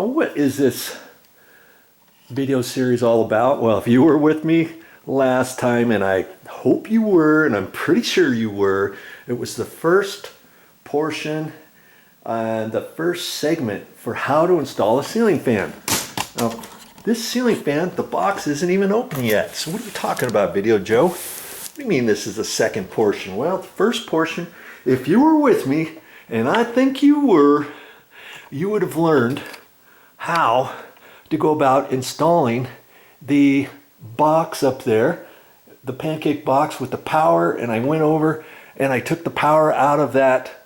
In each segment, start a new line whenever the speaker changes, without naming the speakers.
What is this video series all about? Well, if you were with me last time, and I hope you were, and I'm pretty sure you were, it was the first portion, the first segment for how to install a ceiling fan. Now, this ceiling fan, the box isn't even open yet. So what are you talking about, Video Joe? What do you mean this is the second portion? Well, the first portion, if you were with me, and I think you were, you would have learned how to go about installing the box up there, the pancake box with the power, and I went over and I took the power out of that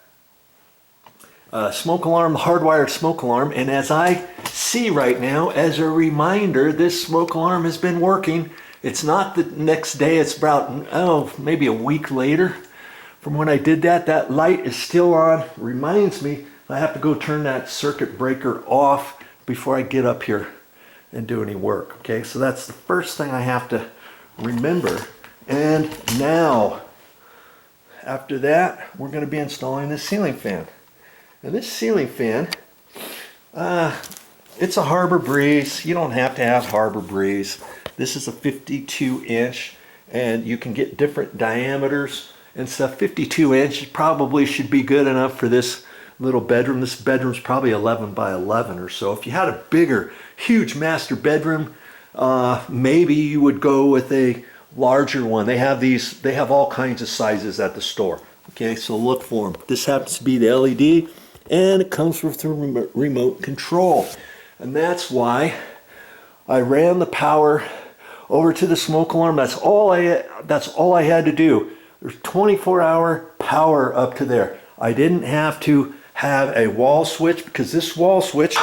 smoke alarm, the hardwired smoke alarm, and as I see right now, as a reminder, this smoke alarm has been working. It's not the next day, it's about, maybe a week later from when I did that. That light is still on, reminds me I have to go turn that circuit breaker off before I get up here and do any work. Okay, so that's the first thing I have to remember. And now, after that, we're going to be installing this ceiling fan. And this ceiling fan, it's a Harbor Breeze. You don't have to have Harbor Breeze. This is a 52 inch, and you can get different diameters and stuff. 52 inch probably should be good enough for this little bedroom. This bedroom's probably 11 by 11 or so. If you had a bigger, huge master bedroom, maybe you would go with a larger one. They have all kinds of sizes at the store. Okay, so look for them. This happens to be the LED, and it comes with a remote control. And that's why I ran the power over to the smoke alarm. That's all I had to do. There's 24-hour power up to there. I didn't have to have a wall switch, because this wall switch,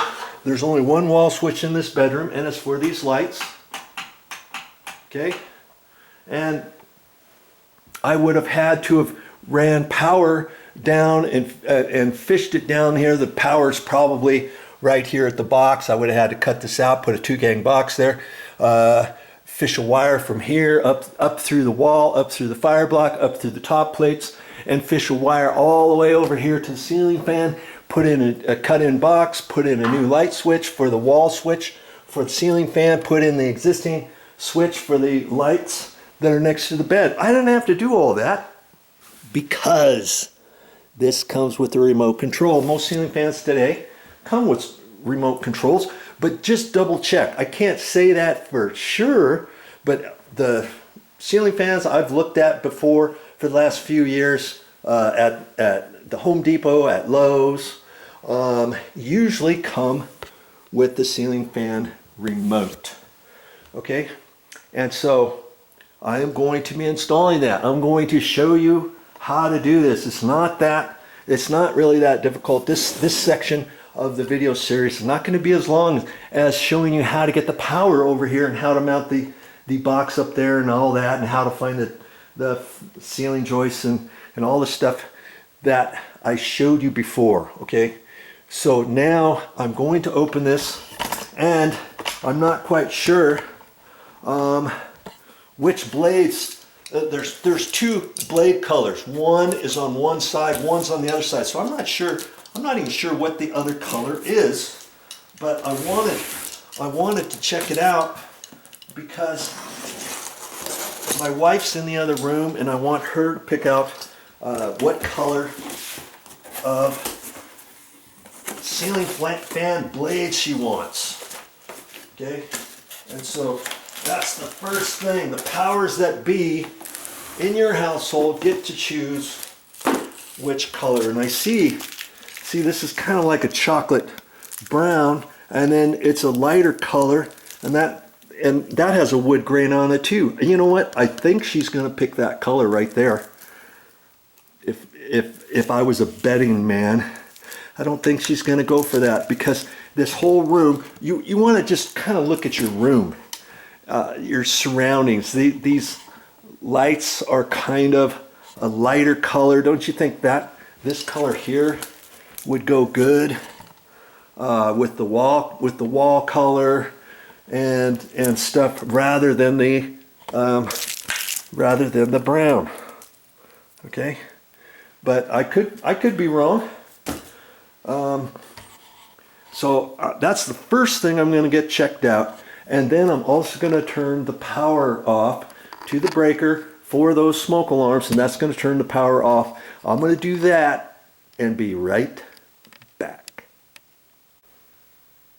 there's only one wall switch in this bedroom, and it's for these lights. Okay, and I would have had to have ran power down and fished it down here. The power's probably right here at the box. I would have had to cut this out, put a 2-gang box there, fish a wire from here up through the wall, up through the fire block, up through the top plates, and fish a wire all the way over here to the ceiling fan, put in a cut-in box, put in a new light switch for the wall switch for the ceiling fan, put in the existing switch for the lights that are next to the bed. I didn't have to do all that because this comes with the remote control. Most ceiling fans today come with remote controls, but just double check. I can't say that for sure, but the ceiling fans I've looked at before for the last few years at the Home Depot, at Lowe's, usually come with the ceiling fan remote. Okay, and so I am going to be installing that. I'm going to show you how to do this. It's not really that difficult. This section of the video series is not going to be as long as showing you how to get the power over here and how to mount the box up there and all that, and how to find the ceiling joists and all the stuff that I showed you before. Okay, so now I'm going to open this, and I'm not quite sure which blades. There's two blade colors. One is on one side, one's on the other side. So I'm not even sure what the other color is, but I wanted to check it out because my wife's in the other room, and I want her to pick out what color of ceiling fan blade she wants. Okay, and so that's the first thing. The powers that be in your household get to choose which color. And I see this is kind of like a chocolate brown, and then it's a lighter color, and that has a wood grain on it too. And you know what? I think she's going to pick that color right there. If I was a betting man, I don't think she's going to go for that, because this whole room, you want to just kind of look at your room, your surroundings. These lights are kind of a lighter color. Don't you think that this color here would go good with the wall color and stuff, rather than the brown? Okay, but I could be wrong. So that's the first thing I'm going to get checked out. And then I'm also going to turn the power off to the breaker for those smoke alarms, and that's going to turn the power off. I'm going to do that and be right back.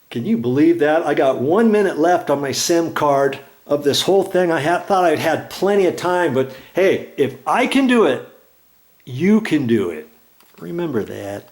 Can you believe that? I got 1 minute left on my SIM card of this whole thing. I thought I'd had plenty of time, but hey, if I can do it, you can do it. Remember that.